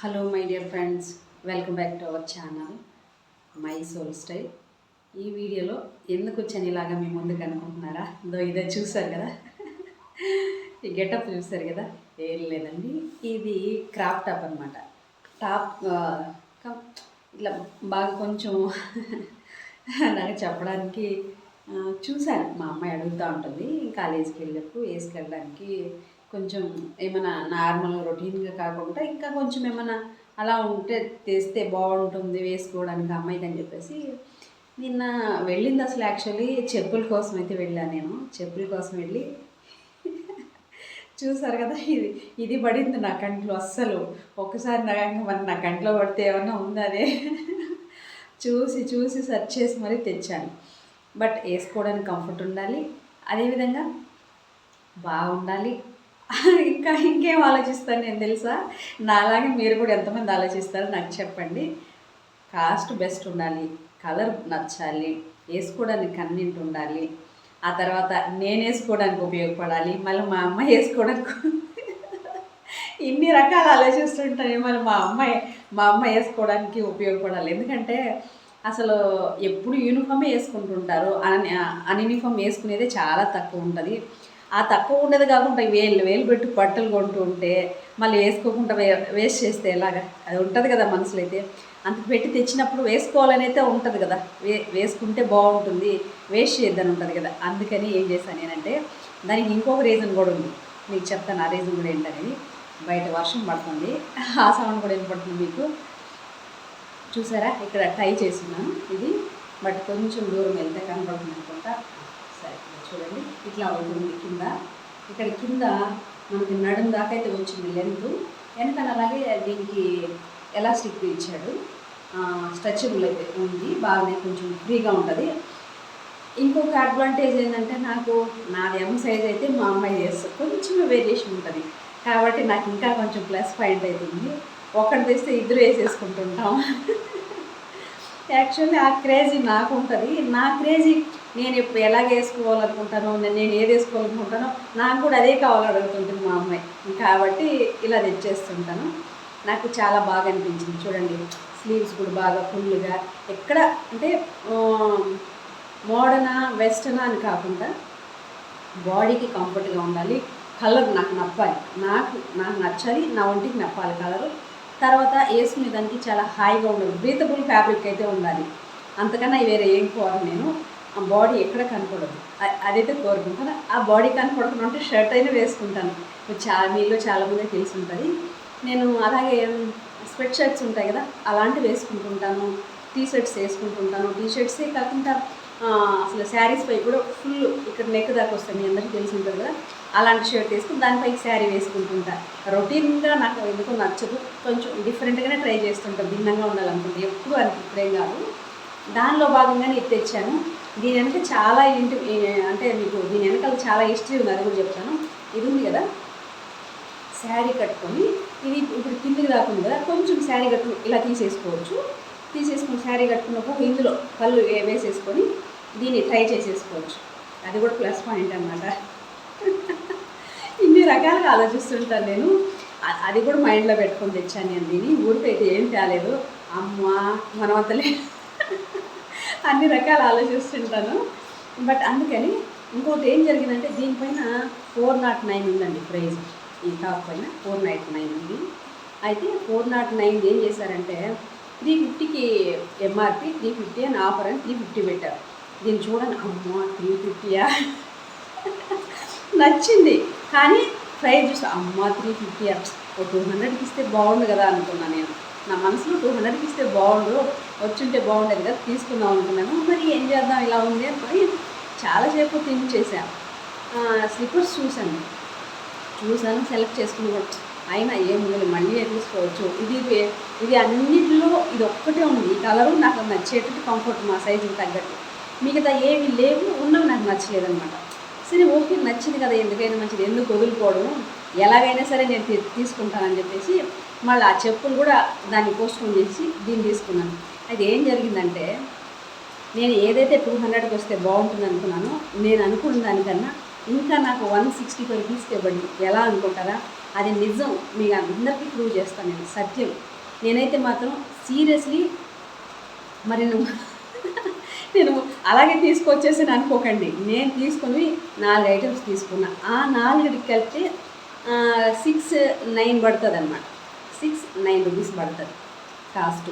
Hello my dear friends, welcome back to our channel my soul style. ఈ వీడియోలో ఎందుకు వచ్చాను ఇలాగా మీ ముందుకు అనుకుంటున్నారా? ఇదే చూసారు కదా, ఈ గెటప్ చూసారు కదా, ఏం లేదండి, ఇది క్రాప్ టాప్ అనమాట. టాప్ ఇట్లా బాగా కొంచెం నాకు చెప్పడానికి చూశాను, మా అమ్మాయి అడుగుతూ ఉంటుంది కాలేజీకి వెళ్ళినప్పుడు వేసుకెళ్ళడానికి. కొంచెం ఏమైనా నార్మల్ రొటీన్గా కాకుండా ఇంకా కొంచెం ఏమైనా అలా ఉంటే తెస్తే బాగుంటుంది వేసుకోవడానికి అమ్మాయికి అని చెప్పేసి నిన్న వెళ్ళింది. అసలు యాక్చువల్లీ చెప్పుల కోసం అయితే వెళ్ళాను. నేను చెప్పుల కోసం వెళ్ళి చూసారు కదా, ఇది పడింది నా కంట్లో. అస్సలు ఒక్కసారి నా కంట్లో పడితే ఏమన్నా ఉందా అదే చూసి చూసి సెర్చ్ చేసి మరీ తెచ్చాను. బట్ వేసుకోవడానికి కంఫర్ట్ ఉండాలి, అదేవిధంగా బాగుండాలి. ఇంకేం ఆలోచిస్తాను నేను తెలుసా? నాలాగే మీరు కూడా ఎంతమంది ఆలోచిస్తారో నాకు చెప్పండి. కాస్ట్ బెస్ట్ ఉండాలి, కలర్ నచ్చాలి, వేసుకోవడానికి కన్వీనియంట్ ఉండాలి, ఆ తర్వాత నేను వేసుకోవడానికి ఉపయోగపడాలి, మళ్ళీ మా అమ్మాయి వేసుకోవడానికి ఇన్ని రకాలు ఆలోచిస్తుంటాను. మళ్ళీ మా అమ్మ వేసుకోవడానికి ఉపయోగపడాలి. ఎందుకంటే అసలు ఎప్పుడు యూనిఫామే వేసుకుంటుంటారు, అన్యూనిఫామ్ వేసుకునేదే చాలా తక్కువ ఉంటుంది. ఆ తక్కువ ఉండేది కాకుండా వేలు పెట్టి బట్టలు కొంటూ ఉంటే మళ్ళీ వేసుకోకుండా వేస్ట్ చేస్తే ఎలాగా? అది ఉంటుంది కదా మనసులో అయితే. అంత పెట్టి తెచ్చినప్పుడు వేసుకోవాలని అయితే ఉంటుంది కదా, వేసుకుంటే బాగుంటుంది, వేస్ట్ చేద్దని ఉంటుంది కదా. అందుకని ఏం చేశాను నేనంటే, దానికి ఇంకొక రీజన్ కూడా ఉంది, మీకు చెప్తాను. ఆ రీజన్ కూడా ఏంటనేది. బయట వర్షం పడుతుంది, ఆ సౌండ్ కూడా వినపడుతుంది మీకు. చూసారా, ఇక్కడ ట్రై చేస్తున్నాను ఇది, బట్ కొంచెం దూరం వెళ్తే కనపడుతుంది అనుకుంటా. సరే చూడండి, ఇట్లా ఉంటుంది కింద. ఇక్కడ కింద మనకి నడుం దాకా అయితే వచ్చింది లెంత్. వెనకాల అలాగే దీనికి ఎలాస్టిక్ ఇచ్చాడు, స్ట్రెచబుల్ అయితే ఉంది, బాగానే కొంచెం ఫ్రీగా ఉంటుంది. ఇంకొక అడ్వాంటేజ్ ఏంటంటే, నాది ఎం సైజ్ అయితే మా అమ్మాయి చేస్తే కొంచెం వేరియేషన్ ఉంటుంది కాబట్టి నాకు ఇంకా కొంచెం ప్లస్ పాయింట్ అవుతుంది. ఒకటి తెస్తే ఇద్దరు వేసేసుకుంటుంటాం. యాక్చువల్లీ ఆ క్రేజీ నాకు ఉంటుంది. నా క్రేజీ నేను ఇప్పుడు ఎలాగ వేసుకోవాలనుకుంటానో, నేను ఏది వేసుకోవాలనుకుంటానో నాకు కూడా అదే కావాలడుగుతుంటుంది మా అమ్మాయి. కాబట్టి ఇలా తెచ్చేస్తుంటాను. నాకు చాలా బాగా అనిపించింది. చూడండి, స్లీవ్స్ కూడా బాగా ఫుల్గా, ఎక్కడ అంటే మోడర్నా వెస్టర్నా అని కాకుండా బాడీకి కంఫర్ట్గా ఉండాలి. కలర్ నాకు నప్పాలి, నాకు నచ్చాలి, నా ఒంటికి నప్పాలి కలరు. తర్వాత వేసుకునే దానికి చాలా హాయిగా ఉండాలి, బ్రీతబుల్ ఫ్యాబ్రిక్ అయితే ఉండాలి. అంతకన్నా వేరే ఏం కోరు నేను. ఆ బాడీ ఎక్కడ కనపడదు, అదైతే కోరుకుంటాను. ఆ బాడీ కనపడకుండా ఉంటే షర్ట్ అయినా వేసుకుంటాను. మీలో చాలామంది తెలిసి ఉంటుంది. నేను అలాగే స్వెట్ షర్ట్స్ ఉంటాయి కదా, అలాంటివి వేసుకుంటుంటాను. టీ షర్ట్స్ వేసుకుంటుంటాను. టీ షర్ట్సే కాకుండా అసలు శారీస్ పై కూడా ఫుల్ ఇక్కడ నెక్ దాకా వస్తాయి, మీ అందరికీ తెలిసి ఉంటుంది కదా. అలాంటి షర్ట్ వేసుకుని దానిపై శారీ వేసుకుంటుంటా. రొటీన్గా నాకు ఎందుకో నచ్చదు, కొంచెం డిఫరెంట్గానే ట్రై చేస్తుంటాను, భిన్నంగా ఉండాలనుకుంటే. ఎప్పుడు ఇప్పుడేం కాదు. దానిలో భాగంగానే ఇది తెచ్చాను. దీని వెనక చాలా అంటే మీకు దీని వెనకాల చాలా హిస్టరీ ఉంది, అది కూడా చెప్తాను. ఇది ఉంది కదా, శారీ కట్టుకొని ఇది ఇప్పుడు కిందికి దాకుంది కదా, కొంచెం శారీ కట్టుకుని ఇలా తీసేసుకొని శారీ కట్టుకున్నప్పుడు ఇందులో కళ్ళు వేసేసుకొని దీన్ని ట్రై చేసేసుకోవచ్చు. అది కూడా ప్లస్ పాయింట్ అన్నమాట. ఇన్ని రకాలుగా ఆలోచిస్తుంటాను నేను. అది కూడా మైండ్లో పెట్టుకొని తెచ్చాను నేను. దీన్ని ఊరికైతే ఏం తేలేదు, అమ్మ మనవంతలే అన్ని రకాలు ఆలోచిస్తుంటాను. బట్ అందుకని ఇంకోటి ఏం జరిగిందంటే, దీనిపైన 409 ఉందండి ప్రైజ్. ఈ టాప్ పైన 499 ఉంది. అయితే 409 ఏం చేశారంటే 350కి ఎంఆర్పి, 350 అని ఆఫర్ అని 350 పెట్టారు. దీన్ని చూడండి, అమ్మ 350యా నచ్చింది. కానీ ప్రైజ్ చూస్తే అమ్మ 350యా, ఓ 200కి ఇస్తే బాగుండు కదా అనుకున్నాను నేను. నా మనసులో 200కి ఇస్తే బాగుండు, వచ్చుంటే బాగుండేది కదా, తీసుకుందాం అనుకున్నాను. మరి ఏం చేద్దాం, ఇలా ఉంది అని చాలాసేపు థింక్ చేశాను. స్లిప్పర్స్ చూశాను, సెలెక్ట్ చేసుకుని కూడా అయినా ఏముంది, మళ్ళీ తీసుకోవచ్చు. ఇది అన్నిటిలో ఇది ఒక్కటే ఉంది. ఈ కలరు నాకు నచ్చేటట్టు, కంఫర్ట్ మా సైజుకి తగ్గట్టు. మిగతా ఏమి లేవు, ఉన్నవి నాకు నచ్చలేదన్నమాట. సరే ఓకే, నచ్చింది కదా, ఎందుకైనా మంచిది, ఎందుకు వదులుకోవడం, ఎలాగైనా సరే నేను తీసుకుంటానని చెప్పేసి మళ్ళీ ఆ చెప్పులు కూడా దాన్ని పోస్ట్పోన్ చేసి దీన్ని తీసుకున్నాను. అది ఏం జరిగిందంటే, నేను ఏదైతే 200కి వస్తే బాగుంటుంది అనుకున్నానో, నేను అనుకున్న దానికన్నా ఇంకా నాకు 165 రూపీస్కే పడింది. ఎలా అనుకుంటారా? అది నిజం, మీకు అందరికీ ప్రూవ్ చేస్తాను నేను, సత్యం. నేనైతే మాత్రం సీరియస్లీ మరి నేను అలాగే తీసుకొచ్చేసి అనుకోకండి. నేను తీసుకొని 4 ఐటమ్స్ తీసుకున్నా. ఆ 4కి కలిపితే 6-9 పడుతుంది అనమాట. 6-9 రూపీస్ పడుతుంది కాస్ట్.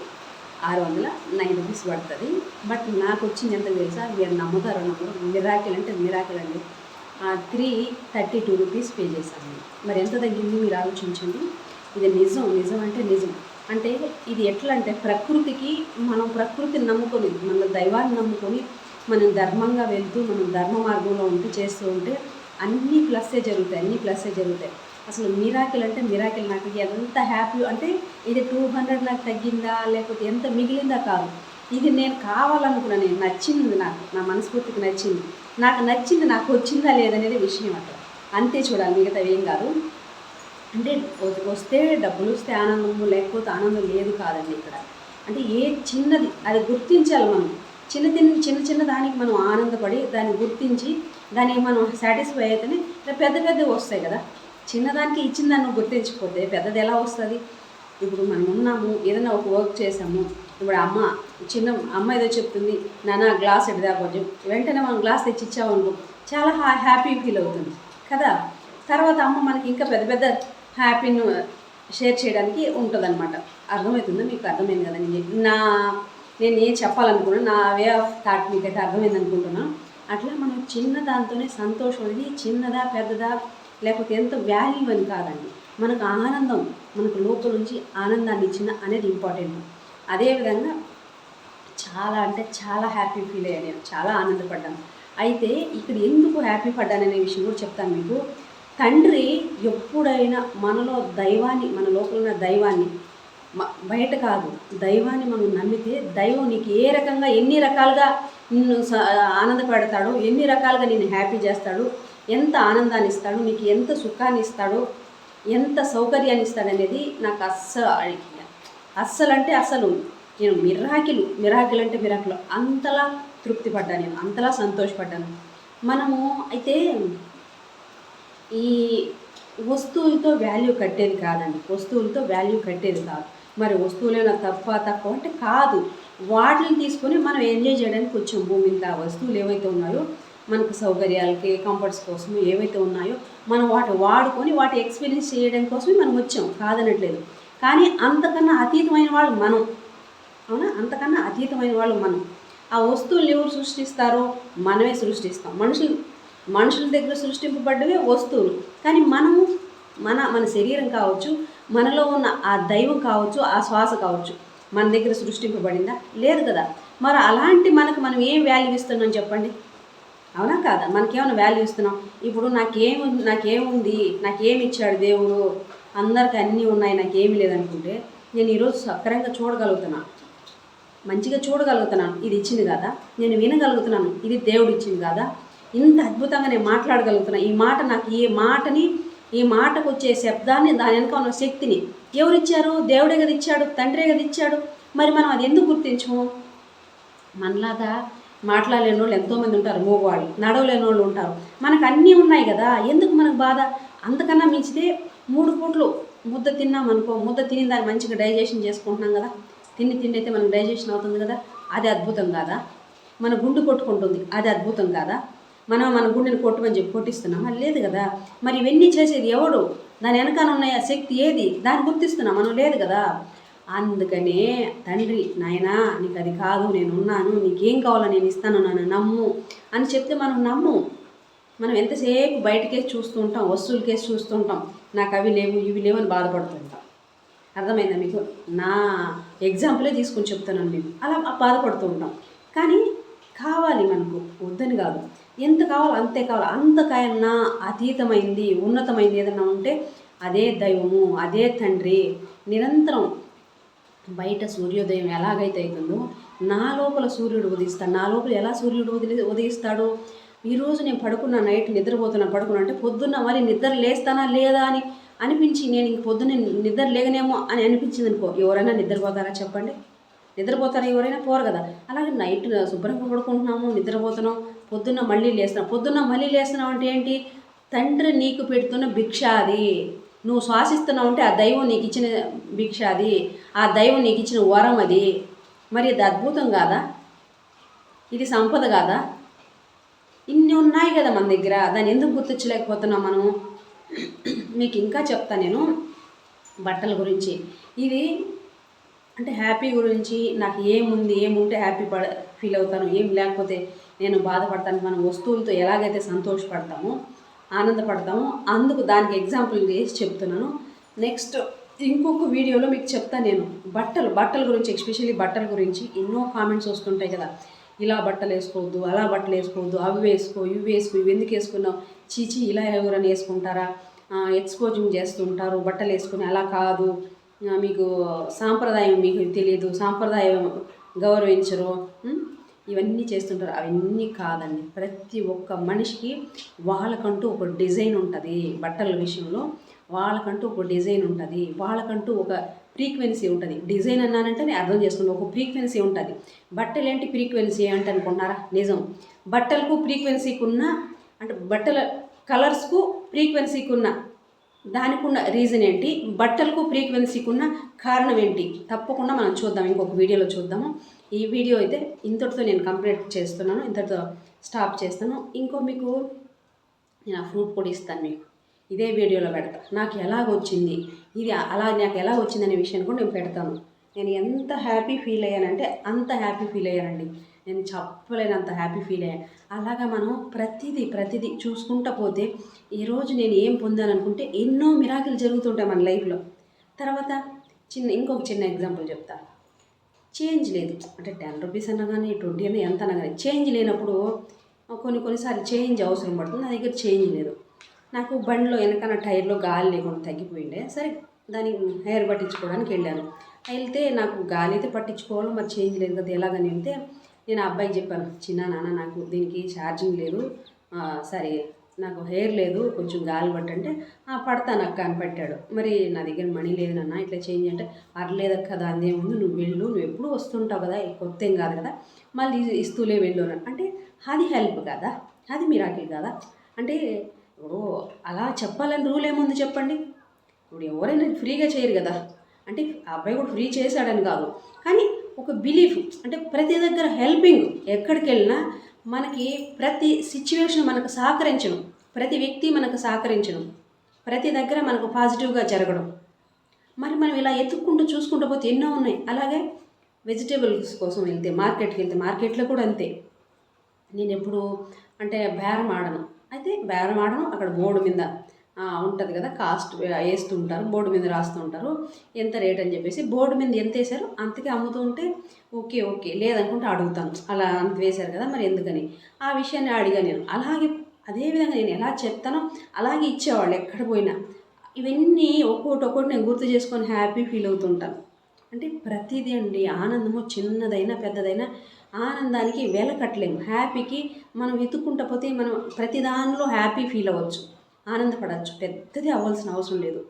609 రూపీస్ పడుతుంది. బట్ నాకు వచ్చింది ఎంత తెలుసా, మీరు నమ్ముతారో నమ్మరు, మిరాకిల్ అంటే మిరాకిల్ అండి. 332 రూపీస్ పే చేశాను. మరి ఎంత తగ్గింది మీరు ఆలోచించండి. ఇది నిజం, నిజం అంటే నిజం. అంటే ఇది ఎట్లా అంటే ప్రకృతికి, మనం ప్రకృతిని నమ్ముకొని, మన దైవాన్ని నమ్ముకొని మనం ధర్మంగా వెళ్తూ మనం ధర్మ మార్గంలో ఉంటూ చేస్తూ ఉంటే అన్నీ ప్లస్సే జరుగుతాయి, అన్నీ ప్లస్సే జరుగుతాయి. అసలు మిరాకిల్ అంటే మిరాకిల్. నాకు ఎంత హ్యాపీ అంటే ఇది 200 నాకు తగ్గిందా లేకపోతే ఎంత మిగిలిందా కాదు, ఇది నేను కావాలనుకున్నా, నేను నచ్చింది, నాకు నా మనస్ఫూర్తికి నచ్చింది, నాకు నచ్చింది, నాకు వచ్చిందా లేదనేది విషయం అట్లా. అంతే చూడాలి, మిగతా ఏం కాదు. అంటే వస్తే డబ్బులు వస్తే ఆనందము, లేకపోతే ఆనందం లేదు కాదండి ఇక్కడ. అంటే ఏ చిన్నది అది గుర్తించాలి మనం. చిన్న దానికి మనం ఆనందపడి దాన్ని గుర్తించి దానికి మనం సాటిస్ఫై అయితేనే పెద్దవి వస్తాయి కదా. చిన్నదానికి ఇచ్చిన దాన్ని గుర్తించకపోతే పెద్దది ఎలా వస్తుంది? ఇప్పుడు మనం ఉన్నాము, ఏదైనా ఒక వర్క్ చేసాము, ఇప్పుడు అమ్మ ఏదో చెప్తుంది, నాన్న గ్లాస్ ఎడదా కొంచెం, వెంటనే మనం గ్లాస్ తెచ్చి ఇచ్చామనుకో చాలా హ్యాపీ ఫీల్ అవుతుంది కదా. తర్వాత అమ్మ మనకి ఇంకా పెద్ద హ్యాపీని షేర్ చేయడానికి ఉంటుంది అనమాట. అర్థమవుతుందా మీకు? అర్థమైంది కదా నేను ఏం చెప్పాలనుకున్నా, నా వే ఆఫ్ థాట్ మీకైతే అర్థమైంది అనుకుంటున్నాను. అట్లా మనం చిన్న దాంతోనే సంతోషం అనేది చిన్నదా పెద్దదా లేకపోతే ఎంత వాల్యూ అని కాదండి, మనకు ఆనందం, మనకు లోపల నుంచి ఆనందాన్ని ఇచ్చిన అనేది ఇంపార్టెంట్. అదేవిధంగా చాలా అంటే చాలా హ్యాపీ ఫీల్ అయ్యాను నేను, చాలా ఆనందపడ్డాను. అయితే ఇక్కడ ఎందుకు హ్యాపీ పడ్డాననే విషయం కూడా చెప్తాను మీకు. తండ్రి ఎప్పుడైనా మనలో దైవాన్ని, మన లోపల ఉన్న దైవాన్ని, బయట కాదు, దైవాన్ని మనం నమ్మితే దైవం నీకు ఏ రకంగా ఎన్ని రకాలుగా నిన్ను ఆనందపడతాడు, ఎన్ని రకాలుగా నిన్ను హ్యాపీ చేస్తాడు, ఎంత ఆనందాన్ని ఇస్తాడు, నీకు ఎంత సుఖాన్ని ఇస్తాడు, ఎంత సౌకర్యాన్ని ఇస్తాడు అనేది నాకు అస్సలు అంటే అసలు నేను మిరాకిల్ అంటే మిరాకిల్ అంతలా తృప్తి పడ్డాను, నేను అంతలా సంతోషపడ్డాను. మనము అయితే ఈ వస్తువులతో వాల్యూ కట్టేది కాదండి, వస్తువులతో వాల్యూ కట్టేది కాదు. మరి వస్తువులైనా తక్కువ అంటే కాదు, వాటిని తీసుకొని మనం ఎంజాయ్ చేయడానికి వచ్చాం భూమి మీద. వస్తువులు ఏవైతే ఉన్నాయో మనకు సౌకర్యాలకి, కంఫర్ట్స్ కోసం ఏవైతే ఉన్నాయో మనం వాడుకొని వాటి ఎక్స్పీరియన్స్ చేయడం కోసమే మనం వచ్చాం, కాదనట్లేదు. కానీ అంతకన్నా అతీతమైన వాళ్ళు మనం, అవునా? అంతకన్నా అతీతమైన వాళ్ళు మనం. ఆ వస్తువులు ఎవరు సృష్టిస్తారో మనమే సృష్టిస్తాం. మనుషుల దగ్గర సృష్టింపబడ్డవే వస్తువులు. కానీ మనము మన శరీరం కావచ్చు, మనలో ఉన్న ఆ దైవం కావచ్చు, ఆ శ్వాస కావచ్చు, మన దగ్గర సృష్టింపబడిందా? లేదు కదా. మరి అలాంటి మనకు మనం ఏం వాల్యూ ఇస్తున్నాం చెప్పండి, అవునా కాదా? మనకేమైనా వాల్యూ ఇస్తున్నాం? ఇప్పుడు నాకేముంది, నాకేమి ఇచ్చాడు దేవుడు, అందరికీ అన్నీ ఉన్నాయి, నాకేమీ లేదనుకుంటే నేను ఈరోజు సక్రంగా చూడగలుగుతున్నాను, మంచిగా చూడగలుగుతున్నాను, ఇది ఇచ్చింది కదా. నేను వినగలుగుతున్నాను, ఇది దేవుడు ఇచ్చింది కదా. ఇంత అద్భుతంగా నేను మాట్లాడగలుగుతున్నాను. ఈ మాటకు వచ్చే శబ్దాన్ని, దాని వెనక ఉన్న శక్తిని ఎవరిచ్చారు? దేవుడే కదా ఇచ్చాడు, తండ్రే కదా ఇచ్చాడు. మరి మనం అది ఎందుకు గుర్తించము? మనలాగా మాట్లాడలేని వాళ్ళు ఎంతోమంది ఉంటారు, మూగవాళ్ళు, నడవలేని వాళ్ళు ఉంటారు. మనకు అన్నీ ఉన్నాయి కదా, ఎందుకు మనకు బాధ? అంతకన్నా మించితే 3 పూట్లు ముద్ద తిన్నామనుకో, ముద్ద తిని దాన్ని మంచిగా డైజెషన్ చేసుకుంటున్నాం కదా. తిండి అయితే మనకు డైజెషన్ అవుతుంది కదా, అది అద్భుతం కాదా? మన గుండు కొట్టుకుంటుంది, అది అద్భుతం కాదా? మన గుండెని కొట్టుమని చెప్పి కొట్టిస్తున్నామా? లేదు కదా. మరి ఇవన్నీ చేసేది ఎవడు? దాని వెనకాల ఉన్న శక్తి ఏది? దాన్ని గుర్తిస్తున్నాం మనం? లేదు కదా. అందుకనే తండ్రి, నాయనా నీకు అది కాదు, నేను ఉన్నాను, నీకేం కావాలో నేను ఇస్తాను, నన్ను నమ్ము అని చెప్తే మనం నమ్ము. మనం ఎంతసేపు బయటకేసి చూస్తూ ఉంటాం, వస్తువులకేసి చూస్తూ ఉంటాం, నాకు అవి లేవు ఇవి లేవు అని బాధపడుతుంటాం. అర్థమైందా మీకు? నా ఎగ్జాంపులే తీసుకొని చెప్తున్నాను మీకు. అలా బాధపడుతూ ఉంటాం. కానీ కావాలి మనకు, వద్దని కాదు, ఎంత కావాలో అంతే కావాలి. అంతకన్నా అతీతమైంది, ఉన్నతమైంది ఏదన్నా ఉంటే అదే దైవము, అదే తండ్రి. నిరంతరం బయట సూర్యోదయం ఎలాగైతే అవుతుందో నా లోపల సూర్యుడు ఉదయిస్తాడు. నా లోపల ఎలా సూర్యుడు ఉదయిస్తాడు? ఈరోజు నేను నైట్ పడుకున్నా అంటే పొద్దున్న మరి నిద్ర లేస్తానా లేదా అని అనిపించి, నేను ఇంక పొద్దున్న నిద్ర లేగనేమో అని అనిపించింది అనుకో, ఎవరైనా నిద్రపోతారా చెప్పండి? నిద్రపోతారా? ఎవరైనా పోరు కదా. అలాగే నైట్ శుభ్రంగా పడుకుంటున్నాము, నిద్రపోతున్నాం, పొద్దున్న మళ్ళీ లేస్తున్నాం అంటే ఏంటి? తండ్రి నీకు పెడుతున్న భిక్ష అది. నువ్వు శ్వాసిస్తున్నావు అంటే ఆ దైవం నీకు ఇచ్చిన భిక్ష అది, ఆ దైవం నీకు ఇచ్చిన వరం అది. మరి అది అద్భుతం కాదా? ఇది సంపద కాదా? ఇన్ని ఉన్నాయి కదా మన దగ్గర, దాన్ని ఎందుకు గుర్తించలేకపోతున్నాం మనం? మీకు ఇంకా చెప్తా నేను బట్టల గురించి. ఇది అంటే హ్యాపీ గురించి, నాకు ఏముంటే హ్యాపీ ఫీల్ అవుతాను, ఏం లేకపోతే నేను బాధపడతాను. మనం వస్తువులతో ఎలాగైతే సంతోషపడతామో, ఆనందపడతామో, అందుకు దానికి ఎగ్జాంపుల్ చేసి చెప్తున్నాను. నెక్స్ట్ ఇంకొక వీడియోలో మీకు చెప్తాను నేను బట్టల గురించి, ఎస్పెషల్లీ బట్టల గురించి ఎన్నో కామెంట్స్ వస్తుంటాయి కదా, ఇలా బట్టలు వేసుకోవద్దు, అలా బట్టలు వేసుకోవద్దు, అవి వేసుకో, ఇవి ఎందుకు వేసుకున్నావు, చీచి ఇలా ఎవరైనా వేసుకుంటారా, ఎక్స్పోజింగ్ చేస్తుంటారు బట్టలు వేసుకుని, అలా కాదు, మీకు సాంప్రదాయం మీకు తెలియదు, సాంప్రదాయం గౌరవించరు, ఇవన్నీ చేస్తుంటారు. అవన్నీ కాదండి. ప్రతి ఒక్క మనిషికి వాళ్ళకంటూ ఒక డిజైన్ ఉంటుంది. బట్టల విషయంలో వాళ్ళకంటూ ఒక డిజైన్ ఉంటుంది, వాళ్ళకంటూ ఒక ఫ్రీక్వెన్సీ ఉంటుంది. డిజైన్ అన్నానంటే నేను అర్థం చేసుకున్నాను, ఒక ఫ్రీక్వెన్సీ ఉంటుంది. బట్టలు ఏంటి ఫ్రీక్వెన్సీ అంటే అనుకుంటున్నారా? నిజం. బట్టలకు ఫ్రీక్వెన్సీకి ఉన్న, అంటే బట్టల కలర్స్కు ఫ్రీక్వెన్సీకి ఉన్న దానికి ఉన్న రీజన్ ఏంటి, బట్టలకు ఫ్రీక్వెన్సీకి ఉన్న కారణం ఏంటి, తప్పకుండా మనం చూద్దాం, ఇంకొక వీడియోలో చూద్దాము. ఈ వీడియో అయితే ఇంతటితో నేను కంప్లీట్ చేస్తున్నాను, ఇంతటితో స్టాప్ చేస్తాను. ఇంకో మీకు నేను ఆ ఫ్రూట్ పొడి ఇస్తాను, మీకు ఇదే వీడియోలో పెడతా. నాకు ఎలాగొచ్చింది ఇది, అలా నాకు ఎలా వచ్చిందనే విషయాన్ని కూడా నేను పెడతాను. నేను ఎంత హ్యాపీ ఫీల్ అయ్యానంటే అంత హ్యాపీ ఫీల్ అయ్యానండి. నేను చెప్పలేనంత హ్యాపీ ఫీల్ అయ్యాను. అలాగా మనం ప్రతిదీ చూసుకుంటూ పోతే ఈరోజు నేను ఏం పొందాను అనుకుంటే ఎన్నో మిరాకిల్ జరుగుతుంటాయి మన లైఫ్లో. తర్వాత ఇంకొక చిన్న ఎగ్జాంపుల్ చెప్తా. చేంజ్ లేదు అంటే 10 రూపీస్ అన్నా కానీ 20 అన్నా ఎంత అన్నా కానీ చేంజ్ లేనప్పుడు కొన్నిసార్లు చేంజ్ అవసరం పడుతుంది. నా దగ్గర చేంజ్ లేదు. నాకు బండిలో వెనకన టైర్లో గాలి లేకుండా తగ్గిపోయిండే. సరే దానికి హెయిర్ పట్టించుకోవడానికి వెళ్ళాను. వెళ్తే నాకు గాలి అయితే పట్టించుకోవాలి, మరి చేంజ్ లేదు కదా ఎలాగని వెళ్తే నేను ఆ అబ్బాయికి చెప్పాను, నాన్న నాకు దీనికి ఛార్జింగ్ లేదు, సరే నాకు హెయిర్ లేదు, కొంచెం గాలి పట్టంటే పడతాను అక్క అని పట్టాడు. మరి నా దగ్గర మనీ లేదు నాన్న, ఇట్లా చేంజ్ అంటే పర్లేదక్క దాని ఏముంది, నువ్వు వెళ్ళు, నువ్వు ఎప్పుడు వస్తుంటావు కదా, కొత్త ఏం కాదు కదా, మళ్ళీ ఇస్తూలే వెళ్ళు అంటే అది హెల్ప్ కదా, అది మిరాకిల్ కదా. అంటే ఇప్పుడు అలా చెప్పాలని రూల్ ఏముంది చెప్పండి? ఇప్పుడు ఎవరైనా ఫ్రీగా చేయరు కదా. అంటే ఆ అబ్బాయి కూడా ఫ్రీ చేశాడని కాదు, కానీ ఒక బిలీఫ్, అంటే ప్రతి దగ్గర హెల్పింగ్, ఎక్కడికి వెళ్ళినా మనకి ప్రతి సిచ్యువేషన్ మనకు సహకరించడం, ప్రతి వ్యక్తి మనకు సహకరించడం, ప్రతి దగ్గర మనకు పాజిటివ్గా జరగడం. మరి మనం ఇలా ఎత్తుక్కుంటూ చూసుకుంటూ పోతే ఎన్నో ఉన్నాయి. అలాగే వెజిటేబుల్స్ కోసం వెళ్తే మార్కెట్కి వెళ్తే మార్కెట్లో కూడా అంతే. నేను ఎప్పుడు అంటే బేరం ఆడను, అయితే బేరం ఆడను. అక్కడ బోర్డు మీద ఉంటుంది కదా, కాస్ట్ వేస్తుంటారు, బోర్డు మీద రాస్తూ ఉంటారు ఎంత రేట్ అని చెప్పేసి. బోర్డు మీద ఎంత వేశారు అంతకే అమ్ముతూ ఉంటే ఓకే లేదనుకుంటే అడుగుతాను, అలా అంత వేశారు కదా మరి ఎందుకని, ఆ విషయాన్ని అడిగా నేను. అలాగే అదేవిధంగా నేను ఎలా చెప్తానో అలాగే ఇచ్చేవాళ్ళు ఎక్కడ పోయినా. ఇవన్నీ ఒక్కొక్కటి నేను గుర్తు చేసుకొని హ్యాపీ ఫీల్ అవుతుంటాను. అంటే ప్రతిదీ అండి, ఆనందము చిన్నదైనా పెద్దదైనా ఆనందానికి వెల కట్టలేము. హ్యాపీకి మనం వెతుక్కుంటా పోతే మనం ప్రతి దానిలో హ్యాపీ ఫీల్ అవ్వచ్చు, ఆనందపడవచ్చు. పెద్దది అవ్వాల్సిన అవసరం లేదు.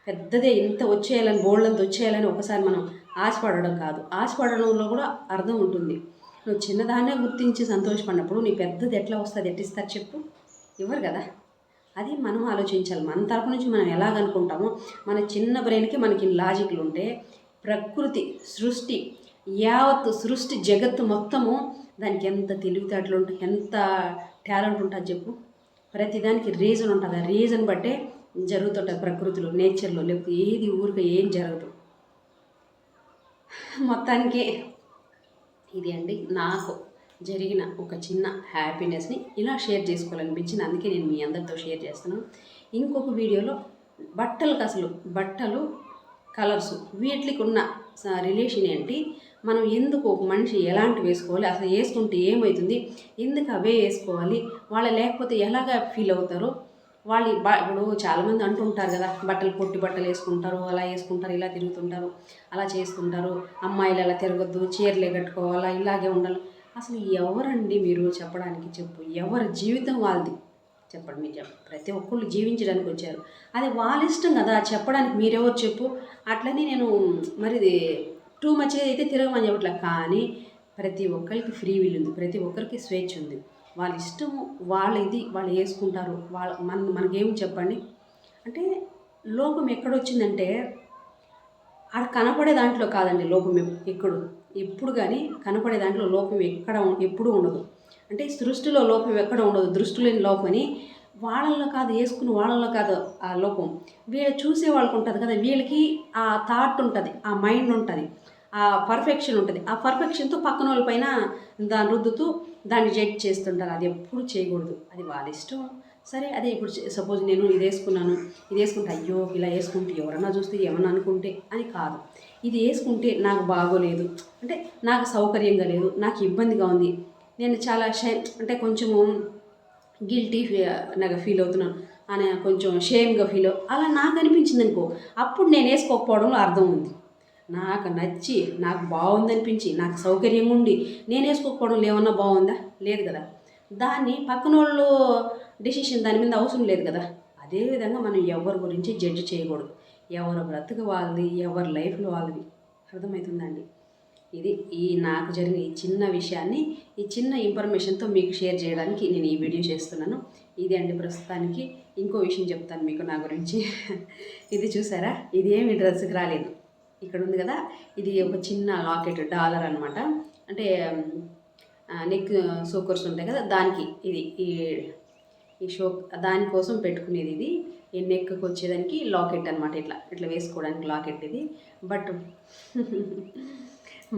పెద్దదే ఇంత వచ్చేయాలని, బోల్డంత వచ్చేయాలని ఒకసారి మనం ఆశపడడం కాదు, ఆశపడడంలో కూడా అర్థం ఉంటుంది. నువ్వు చిన్నదాన్నే గుర్తించి సంతోషపడినప్పుడు నీ పెద్దది ఎట్లా వస్తుంది, ఎట్టిస్తారు చెప్పు? ఇవ్వరు కదా. అది మనం ఆలోచించాలి. మన తరపు నుంచి మనం ఎలాగనుకుంటామో, మన చిన్న బ్రెయిన్కి మనకి లాజిక్లు ఉంటే ప్రకృతి, సృష్టి, యావత్తు సృష్టి జగత్తు మొత్తము దానికి ఎంత తెలివితేటలు ఉంటాయి, ఎంత టాలెంట్ ఉంటుంది చెప్పు. ప్రతిదానికి రీజన్ ఉంటుంది, ఆ రీజన్ బట్టే జరుగుతుంటుంది ప్రకృతిలో, నేచర్లో. లేకపోతే ఏది ఊరికే ఏం జరగదు. మొత్తానికి ఇది అండి నాకు జరిగిన ఒక చిన్న హ్యాపీనెస్ని ఇలా షేర్ చేసుకోవాలనిపించింది, అందుకే నేను మీ అందరితో షేర్ చేస్తున్నాను. ఇంకొక వీడియోలో బట్టలు కలర్స్ వీటికి ఉన్న రిలేషన్ ఏంటి, మనం ఎందుకు ఒక మనిషి ఎలాంటి వేసుకోవాలి, అసలు వేసుకుంటే ఏమవుతుంది, ఎందుకు అవే వేసుకోవాలి, వాళ్ళ లేకపోతే ఎలాగా ఫీల్ అవుతారో వాళ్ళు. ఇప్పుడు చాలామంది అంటుంటారు కదా, పొట్టి బట్టలు వేసుకుంటారు, అలా వేసుకుంటారు, ఇలా తిరుగుతుంటారు, అలా చేసుకుంటారు, అమ్మాయిలు అలా తిరగద్దు, చీరలే కట్టుకోవాలా, ఇలాగే ఉండాలి. అసలు ఎవరండి మీరు చెప్పడానికి? చెప్పు, ఎవరి జీవితం వాళ్ళది చెప్పండి. మీరు ప్రతి ఒక్కళ్ళు జీవించడానికి వచ్చారు, అది వాళ్ళ ఇష్టం కదా, చెప్పడానికి మీరెవరు చెప్పు. అట్లని నేను మరి టూ మచ్గా అయితే తిరగమని చెప్పట్లే, కానీ ప్రతి ఒక్కరికి ఫ్రీ విల్ ఉంది, ప్రతి ఒక్కరికి స్వేచ్ఛ ఉంది. వాళ్ళ ఇష్టము, వాళ్ళ ఇది వాళ్ళు వేసుకుంటారు. మనకేమి చెప్పండి. అంటే లోపం ఎక్కడొచ్చిందంటే ఆడ కనపడే దాంట్లో కాదండి లోపం ఎప్పుడు కానీ కనపడే దాంట్లో లోపం ఎప్పుడూ ఉండదు. అంటే సృష్టిలో లోపం ఎక్కడ ఉండదు, దృష్టి లేని లోపం అని వాళ్ళల్లో కాదు, వేసుకుని వాళ్ళల్లో కాదు ఆ లోపం. వీళ్ళు చూసే వాళ్ళకి ఉంటుంది కదా, వీళ్ళకి ఆ థాట్ ఉంటుంది, ఆ మైండ్ ఉంటుంది, ఆ పర్ఫెక్షన్ ఉంటుంది. ఆ పర్ఫెక్షన్తో పక్కన వాళ్ళ పైన దాన్ని రుద్దుతూ దాన్ని జడ్జ్ చేస్తుంటారు. అది ఎప్పుడు చేయకూడదు, అది వాళ్ళ ఇష్టం. సరే అదే ఇప్పుడు సపోజ్ నేను ఇది వేసుకున్నాను, ఇది వేసుకుంటే అయ్యో ఇలా వేసుకుంటే ఎవరన్నా చూస్తే ఏమన్నా అనుకుంటే అని కాదు. ఇది వేసుకుంటే నాకు బాగోలేదు, అంటే నాకు సౌకర్యంగా లేదు, నాకు ఇబ్బందిగా ఉంది, నేను చాలా అంటే కొంచెము గిల్టీ నాకు ఫీల్ అవుతున్నాను అని కొంచెం షేమ్గా అలా నాకు అనిపించింది అనుకో, అప్పుడు నేను వేసుకోకపోవడంలో అర్థం ఉంది. నాకు నచ్చి నాకు బాగుందనిపించి నాకు సౌకర్యంగా ఉండి నేను వేసుకోకపోవడంలో ఏమన్నా బాగుందా? లేదు కదా. దాన్ని పక్కన వాళ్ళు డెసిషన్ దాని మీద అవసరం లేదు కదా. అదేవిధంగా మనం ఎవరి గురించి జడ్జి చేయకూడదు. ఎవరి బ్రతుకు వాళ్ళది, ఎవరి లైఫ్లో వాళ్ళది. అర్థమవుతుందండి. ఇది నాకు జరిగిన ఈ చిన్న విషయాన్ని, ఈ చిన్న ఇన్ఫర్మేషన్తో మీకు షేర్ చేయడానికి నేను ఈ వీడియో చేస్తున్నాను. ఇది అండి ప్రస్తుతానికి. ఇంకో విషయం చెప్తాను మీకు నా గురించి. ఇది చూసారా, ఇది ఏమి డ్రెస్కి రాలేదు. ఇక్కడ ఉంది కదా, ఇది ఒక చిన్న లాకెట్ డాలర్ అనమాట. అంటే నెక్ సోకర్స్ ఉంటాయి కదా, దానికి ఇది ఈ షో దానికోసం పెట్టుకునేది. ఇది ఈ నెక్కి వచ్చేదానికి లాకెట్ అనమాట. ఇట్లా వేసుకోవడానికి లాకెట్ ఇది. బట్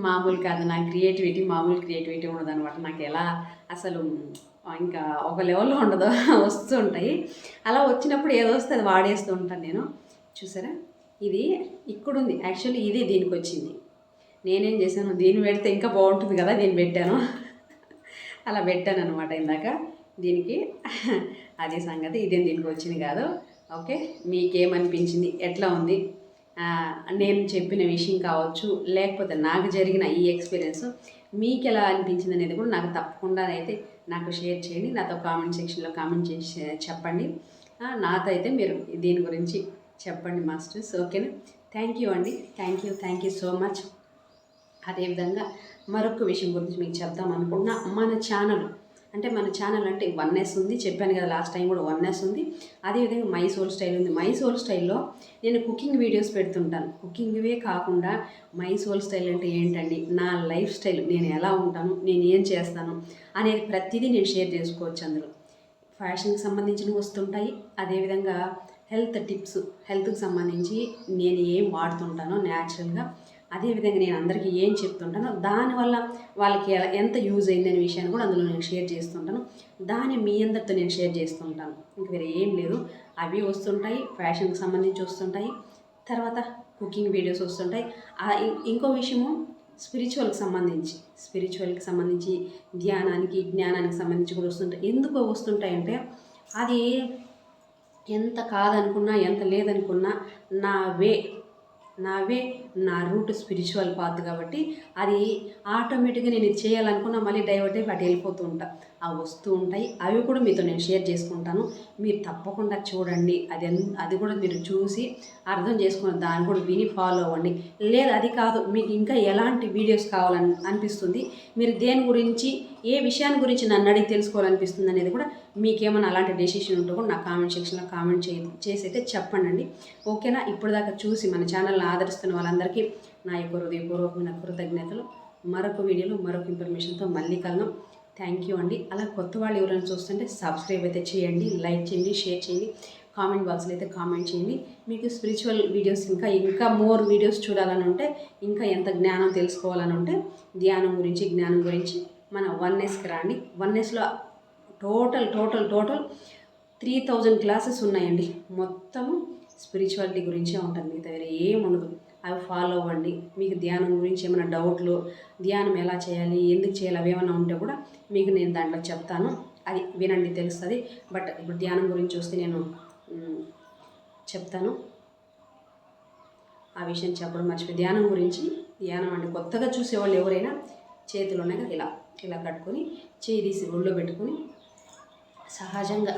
మామూలు కాదు, నా క్రియేటివిటీ మామూలు క్రియేటివిటీ ఉండదు అనమాట. నాకు ఎలా అసలు ఇంకా ఒక లెవెల్లో ఉండదు, వస్తూ ఉంటాయి. అలా వచ్చినప్పుడు ఏదో వస్తే అది వాడేస్తూ ఉంటాను నేను. చూసారా, ఇది ఇక్కడుంది. యాక్చువల్లీ ఇది దీనికి వచ్చింది. నేనేం చేశాను, దీన్ని పెడితే ఇంకా బాగుంటుంది కదా, దీన్ని పెట్టాను. అలా పెట్టాను అనమాట ఇందాక దీనికి. అదే సంగతి. ఇదేం దీనికి వచ్చింది కాదు. ఓకే, మీకేమనిపించింది, ఎట్లా ఉంది, నేను చెప్పిన విషయం కావచ్చు, లేకపోతే నాకు జరిగిన ఈ ఎక్స్పీరియన్స్ మీకు ఎలా అనిపించింది అనేది కూడా నాకు తప్పకుండా అయితే నాకు షేర్ చేయండి. నాతో కామెంట్ సెక్షన్లో కామెంట్ చేసి చెప్పండి. నాతో అయితే మీరు దీని గురించి చెప్పండి మాస్టర్స్. ఓకేనా. థ్యాంక్ యూ అండి. Thank you so much. అదేవిధంగా మరొక విషయం గురించి మీకు చెప్దాం అనుకున్నా, మన ఛానల్ అంటే 1S ఉంది, చెప్పాను కదా లాస్ట్ టైం కూడా 1S ఉంది. అదేవిధంగా మై సోల్ స్టైల్ ఉంది. మై సోల్ స్టైల్లో నేను కుకింగ్ వీడియోస్ పెడుతుంటాను. కుకింగ్వే కాకుండా మై సోల్ స్టైల్ అంటే ఏంటండి, నా లైఫ్ స్టైల్, నేను ఎలా ఉంటాను, నేను ఏం చేస్తాను అనేది ప్రతిదీ నేను షేర్ చేసుకోవచ్చు. అందులో ఫ్యాషన్కి సంబంధించినవి వస్తుంటాయి. అదేవిధంగా హెల్త్ టిప్స్, హెల్త్కి సంబంధించి నేను ఏం వాడుతుంటానో న్యాచురల్గా, అదేవిధంగా నేను అందరికీ ఏం చెప్తుంటానో దానివల్ల వాళ్ళకి ఎంత యూజ్ అయిందనే విషయాన్ని కూడా అందులో నేను షేర్ చేస్తుంటాను. దాన్ని మీ అందరితో నేను షేర్ చేస్తుంటాను. ఇంక వేరే ఏం లేదు. అవి వస్తుంటాయి, ఫ్యాషన్కి సంబంధించి వస్తుంటాయి, తర్వాత కుకింగ్ వీడియోస్ వస్తుంటాయి. ఇంకో విషయము స్పిరిచువల్కి సంబంధించి ధ్యానానికి, జ్ఞానానికి సంబంధించి కూడా వస్తుంటాయి. ఎందుకు వస్తుంటాయంటే, అది ఎంత కాదనుకున్నా, ఎంత లేదనుకున్నా నా రూట్ స్పిరిచువల్ పాత్ కాబట్టి అది ఆటోమేటిక్గా నేను ఇది చేయాలనుకున్నా మళ్ళీ డైవర్ట్ అయ్యి అటు వెళ్ళిపోతూ ఉంటా. అవి వస్తూ ఉంటాయి. అవి కూడా మీతో నేను షేర్ చేసుకుంటాను. మీరు తప్పకుండా చూడండి. అది కూడా మీరు చూసి అర్థం చేసుకుని దాన్ని కూడా విని ఫాలో అవ్వండి. లేదు అది కాదు, మీకు ఇంకా ఎలాంటి వీడియోస్ కావాలని అనిపిస్తుంది, మీరు దేని గురించి, ఏ విషయాన్ని గురించి నన్ను అడిగి తెలుసుకోవాలనిపిస్తుంది అనేది కూడా, మీకేమైనా అలాంటి డెసిషన్ ఉంటే కూడా నా కామెంట్ సెక్షన్లో కామెంట్ చేసి అయితే చెప్పండి. ఓకేనా. ఇప్పటిదాకా చూసి మన ఛానల్ని ఆదరిస్తున్న వాళ్ళందరికీ నా యొక్క హృదయపూర్వకమైన కృతజ్ఞతలు. మరొక వీడియోలో మరొక ఇన్ఫర్మేషన్తో మళ్ళీ కలుద్దాం. థ్యాంక్ యూ అండి. అలా కొత్త వాళ్ళు ఎవరైనా చూస్తుంటే సబ్స్క్రైబ్ అయితే చేయండి, లైక్ చేయండి, షేర్ చేయండి, కామెంట్ బాక్స్లో అయితే కామెంట్ చేయండి. మీకు స్పిరిచువల్ వీడియోస్ ఇంకా మోర్ వీడియోస్ చూడాలని ఉంటే, ఇంకా ఎంత జ్ఞానం తెలుసుకోవాలని ఉంటే, జ్ఞానం గురించి మన 1Sకి రండి. 1Sలో టోటల్ 3000 క్లాసెస్ ఉన్నాయండి. మొత్తము స్పిరిచువాలిటీ గురించే ఉంటుంది, మిగతా వేరే ఏముండదు. అవి ఫాలో అవ్వండి. మీకు ధ్యానం గురించి ఏమైనా డౌట్లు, ధ్యానం ఎలా చేయాలి, ఎందుకు చేయాలి, అవి ఏమైనా ఉంటే కూడా మీకు నేను దాంట్లో చెప్తాను. అది వినండి, తెలుస్తుంది. బట్ ఇప్పుడు ధ్యానం గురించి వస్తే నేను చెప్తాను. ఆ విషయం చెప్పడం మర్చిపోయి, ధ్యానం అంటే కొత్తగా చూసేవాళ్ళు ఎవరైనా చేతులు ఉన్నాయి కదా, ఇలా కట్టుకొని చేయి తీసి ఒళ్ళో పెట్టుకొని సహజంగా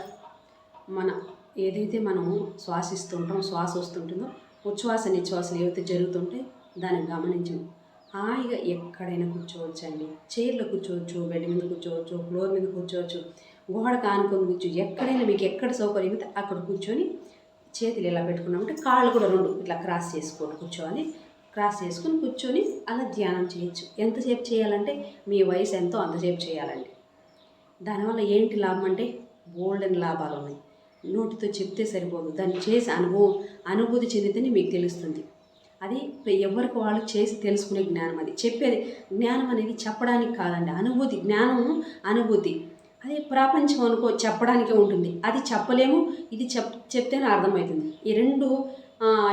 ఏదైతే మనము శ్వాస వస్తుంటుందో, ఉచ్ఛ్వాస నిశ్వాసలు ఏవైతే జరుగుతుంటే దాన్ని గమనించండి. హాయిగా ఎక్కడైనా కూర్చోవచ్చండి. చైర్లో కూర్చోవచ్చు, బెడ్ మీద కూర్చోవచ్చు, ఫ్లోర్ మీద కూర్చోవచ్చు, గోడ కానుకొని కూర్చో, ఎక్కడైనా మీకు ఎక్కడ సౌకర్యం అయితే అక్కడ కూర్చొని చేతులు ఇలా పెట్టుకున్నామంటే కాళ్ళు కూడా రెండు ఇట్లా క్రాస్ చేసుకొని కూర్చోవాలి. క్రాస్ చేసుకొని కూర్చొని అలా ధ్యానం చేయొచ్చు. ఎంతసేపు చేయాలంటే మీ వయసు ఎంతో అంతసేపు చేయాలండి. దానివల్ల ఏంటి లాభం అంటే బోల్డెన్ లాభాలు ఉన్నాయి. నోటితో చెప్తే సరిపోదు, దాన్ని చేసి అనుభూతి చెందితేనే మీకు తెలుస్తుంది. అది ఎవరికి వాళ్ళు చేసి తెలుసుకునే జ్ఞానం. అది చెప్పేది జ్ఞానం అనేది చెప్పడానికి కాదండి, అనుభూతి. జ్ఞానము అనుభూతి. అది ప్రపంచం అనుకో చెప్పడానికే ఉంటుంది, అది చెప్పలేము. ఇది చెప్తేనే అర్థమవుతుంది. ఈ రెండు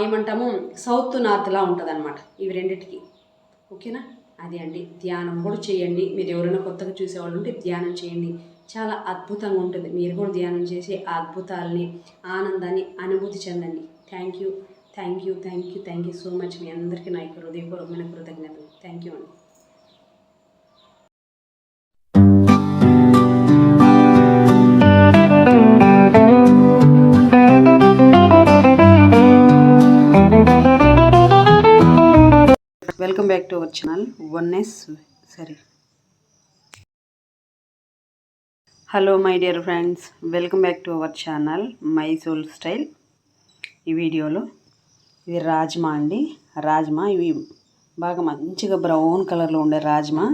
ఏమంటాము సౌత్ నార్త్లా ఉంటుంది అనమాట ఇవి రెండిటికి. ఓకేనా? అది అండి. ధ్యానం కూడా చేయండి. మీరు ఎవరైనా కొత్తగా చూసేవాళ్ళు ఉంటే ధ్యానం చేయండి, చాలా అద్భుతంగా ఉంటుంది. మీరు కూడా ధ్యానం చేసి ఆ అద్భుతాలని ఆనందాన్ని అనుభూతి చెందండి. Thank you so much. మీ అందరికీ నా యొక్క హృదయపూర్వకమైన కృతజ్ఞతలు. థ్యాంక్ యూ అండి. Welcome back to our channel hello my dear friends, welcome back to our channel my soul style. ఈ వీడియోలో ఇది రాజ్మా అండి. రాజ్మా ఇవి బాగా మంచిగా బ్రౌన్ కలర్లో ఉండే రాజ్మా.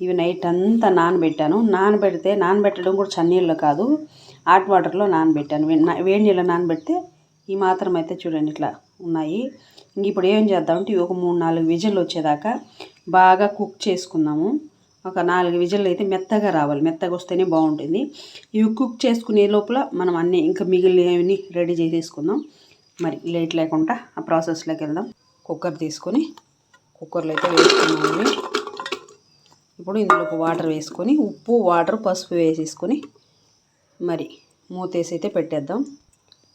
ఇవి నైట్ అంతా నానబెట్టడం కూడా చన్నీళ్ళు కాదు, హాట్ వాటర్లో నానబెట్టాను. వేడి నీళ్ళు నానబెడితే ఈ మాత్రం అయితే చూడండి ఇట్లా ఉన్నాయి. ఇంక ఇప్పుడు ఏం చేద్దామంటే ఇవి ఒక 3-4 విజిల్లు వచ్చేదాకా బాగా కుక్ చేసుకుందాము. ఒక 4 విజిల్లు అయితే మెత్తగా రావాలి, మెత్తగా వస్తేనే బాగుంటుంది. ఇవి కుక్ చేసుకునే లోపల మనం అన్నీ ఇంకా మిగిలినవి రెడీ చేసేసుకుందాం. మరి లేట్ లేకుండా ఆ ప్రాసెస్లోకి వెళ్దాం. కుక్కర్ తీసుకొని కుక్కర్లో అయితే వేసుకున్నాము. ఇప్పుడు ఇందులోకి వాటర్ వేసుకొని ఉప్పు, వాటర్, పసుపు వేసేసుకొని మరి మూతేసి అయితే పెట్టేద్దాం.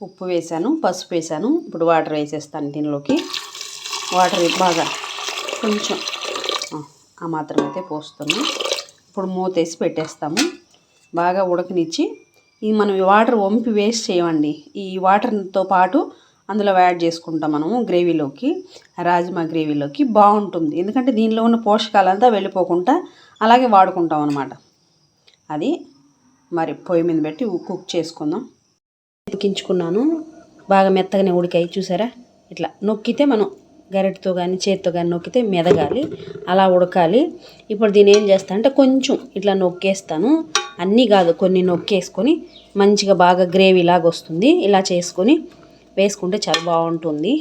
ఉప్పు వేసాను, పసుపు వేసాను. ఇప్పుడు వాటర్ వేసేస్తాను దీనిలోకి. వాటర్ బాగా కొంచెం ఆ మాత్రం అయితే పోస్తున్నాం. ఇప్పుడు మూతేసి పెట్టేస్తాము. బాగా ఉడకనిచ్చి ఇది మనం వాటర్ వంపి వేస్ట్ చేయమండి. ఈ వాటర్తో పాటు అందులో యాడ్ చేసుకుంటాం మనము గ్రేవీలోకి, రాజ్మా గ్రేవీలోకి. బాగుంటుంది, ఎందుకంటే దీనిలో ఉన్న పోషకాలంతా వెళ్ళిపోకుండా అలాగే వాడుకుంటాం అన్నమాట. అది మరి పొయ్యి మీద పెట్టి కుక్ చేసుకుందాం. ఉడికించుకున్నాను, బాగా మెత్తగానే ఉడికాయి. చూసారా? ఇట్లా నొక్కితే మనం గరిటతో కానీ చేతితో కానీ నొక్కితే మెదగాలి, అలా ఉడకాలి. ఇప్పుడు దీన్ని ఏం చేస్తా అంటే కొంచెం ఇట్లా నొక్కేస్తాను, అన్నీ కాదు కొన్ని నొక్కేసుకొని మంచిగా బాగా గ్రేవీ లాగా వస్తుంది. ఇలా చేసుకొని వేసుకుంటే చాలా బాగుంటుంది.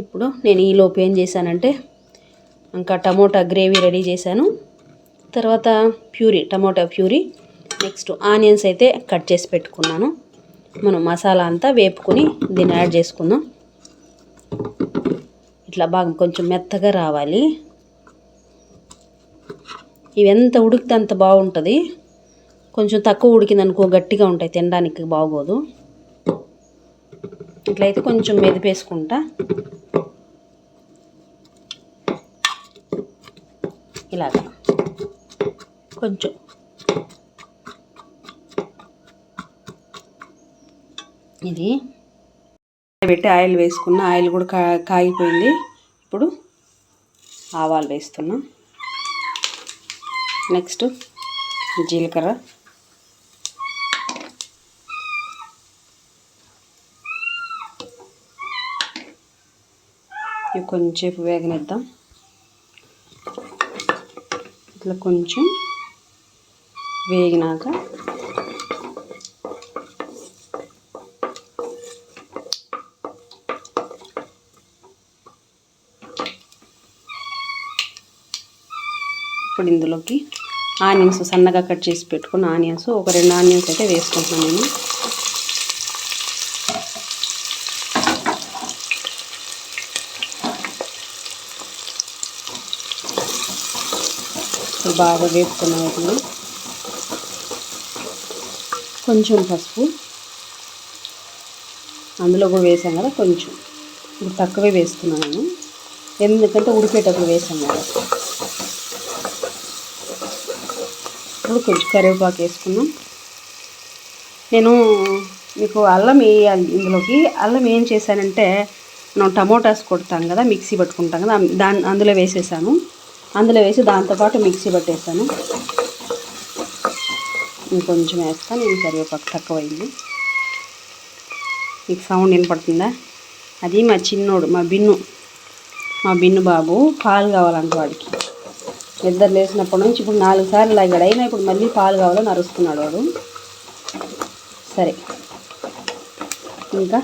ఇప్పుడు నేను ఈలోపు ఏం చేశానంటే ఇంకా టమోటా గ్రేవీ రెడీ చేశాను. తర్వాత టమోటా ప్యూరీ, నెక్స్ట్ ఆనియన్స్ అయితే కట్ చేసి పెట్టుకున్నాను. మనం మసాలా అంతా వేపుకొని దీన్ని యాడ్ చేసుకుందాం. ఇట్లా బాగా కొంచెం మెత్తగా రావాలి. ఇవి ఎంత ఉడికితే అంత బాగుంటుంది. కొంచెం తక్కువ ఉడికిందనుకో గట్టిగా ఉంటాయి, తినడానికి బాగోదు. ఇట్లయితే కొంచెం మెదిపేసుకుంటా ఇలాగా కొంచెం. ఇది పెట్టి ఆయిల్ వేసుకున్న, ఆయిల్ కూడా కాగిపోయింది. ఇప్పుడు ఆవాలు వేస్తున్నా, నెక్స్ట్ జీలకర్ర, ఇవి కొంచెంసేపు వేగనిద్దాం. ఇట్లా కొంచెం వేగినాక ఇప్పుడు ఇందులోకి ఆనియన్స్ సన్నగా కట్ చేసి పెట్టుకున్న ఆనియన్స్ ఒక 2 ఆనియన్స్ అయితే వేసుకుంటున్నాను నేను. బాగా వేపుకున్న వాటిని కొంచెం పసుపు అందులో కూడా వేసాం కదా, కొంచెం ఇప్పుడు తక్కువే వేస్తున్నాను నేను, ఎందుకంటే ఉడికేటప్పుడు వేసాం కదా. ఇప్పుడు కొంచెం కరివేపాకు వేసుకున్నాం. నేను మీకు అల్లం వేయాలి ఇందులోకి. అల్లం ఏం చేశానంటే మనం టమోటాస్ కొడతాం కదా, మిక్సీ పట్టుకుంటాం కదా, అందులో వేసేసాను. అందులో వేసి దాంతోపాటు మిక్సీ పట్టేసాను. ఇంకొంచెం వేస్తాను. నేను కరివేపాకు తక్కువైంది. మీకు సౌండ్ వినపడుతుందా? అది మా చిన్నోడు, మా బిన్ను బాబు పాలు కావాలంట వాడికి. నిద్ర లేచినప్పటి నుంచి ఇప్పుడు 4 సార్లు లాగాడు. అయినా ఇప్పుడు మళ్ళీ పాలు కావాలని అరుస్తున్నాడు వాడు. సరే, ఇంకా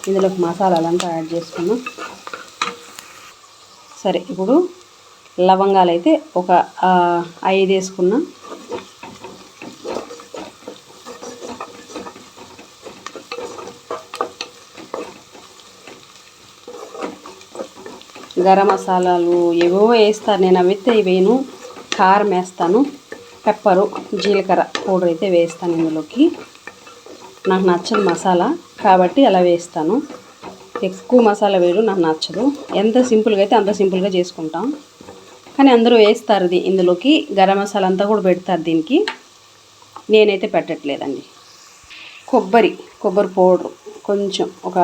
ఇందులోకి మసాలాలంతా యాడ్ చేసుకున్నాం. సరే, ఇప్పుడు లవంగాలు అయితే ఒక 5 వేసుకున్నా. గరం మసాలాలు ఏవో వేస్తాను నేను, అవైతే వేయను. కారం వేస్తాను, పెప్పరు, జీలకర్ర పౌడర్ అయితే వేస్తాను ఇందులోకి. నాకు నచ్చని మసాలా కాబట్టి అలా వేస్తాను. ఎక్కువ మసాలా వేయడం నాకు నచ్చదు. ఎంత సింపుల్గా అయితే అంత సింపుల్గా చేసుకుంటాం. కానీ అందరూ వేస్తారు ఇందులోకి. గరం మసాలా అంతా కూడా పెడతారు దీనికి. నేనైతే పెట్టట్లేదండి. కొబ్బరి పౌడర్ కొంచెం ఒక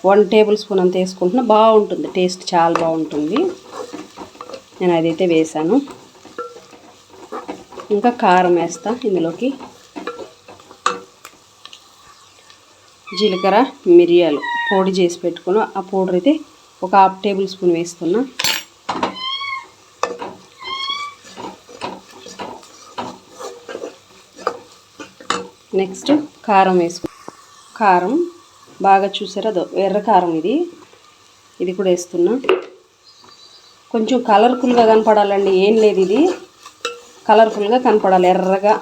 1 టేబుల్ స్పూన్ అంత వేసుకుంటున్నా. బాగుంటుంది, టేస్ట్ చాలా బాగుంటుంది. నేను అదైతే వేసాను. ఇంకా కారం వేస్తా ఇందులోకి. జీలకర్ర, మిరియాలు పొడి చేసి పెట్టుకున్నా. ఆ పౌడర్ అయితే ఒక 1/2 టేబుల్ స్పూన్ వేస్తున్నా. నెక్స్ట్ కారం కారం బాగా చూసారా, ఎర్ర కారం ఇది కూడా వేస్తున్నా. కొంచెం కలర్ఫుల్గా కనపడాలండి, ఏం లేదు, ఇది కలర్ఫుల్గా కనపడాలి, ఎర్రగా,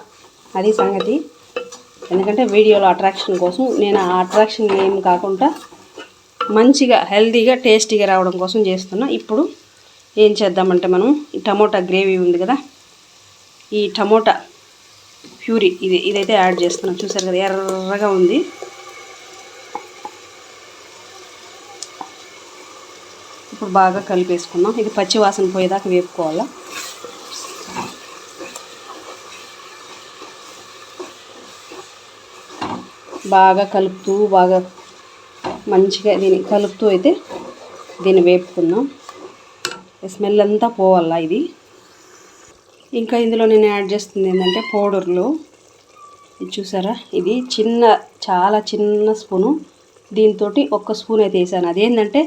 అది సంగతి. ఎందుకంటే వీడియోలో అట్రాక్షన్ కోసం నేను ఆ అట్రాక్షన్ ఏం కాకుండా మంచిగా హెల్తీగా టేస్టీగా రావడం కోసం చేస్తున్నా. ఇప్పుడు ఏం చేద్దామంటే మనం ఈ టమోటా గ్రేవీ ఉంది కదా, ఈ టమోటా ప్యూరీ ఇదైతే యాడ్ చేస్తున్నాం. చూసారు కదా ఎర్రగా ఉంది. ఇప్పుడు బాగా కలిపేసుకున్నాం. ఇది పచ్చి వాసన పోయేదాకా వేపుకోవాలా. బాగా కలుపుతూ బాగా మంచిగా కలుపుతూ అయితే దీన్ని వేపుకుందాం. స్మెల్ అంతా పోవాలా ఇది. ఇంకా ఇందులో నేను యాడ్ చేస్తుంది ఏంటంటే పౌడర్లు. ఇది చూసారా, ఇది చాలా చిన్న స్పూను. దీంతో 1 స్పూన్ అయితే వేసాను. అదేంటంటే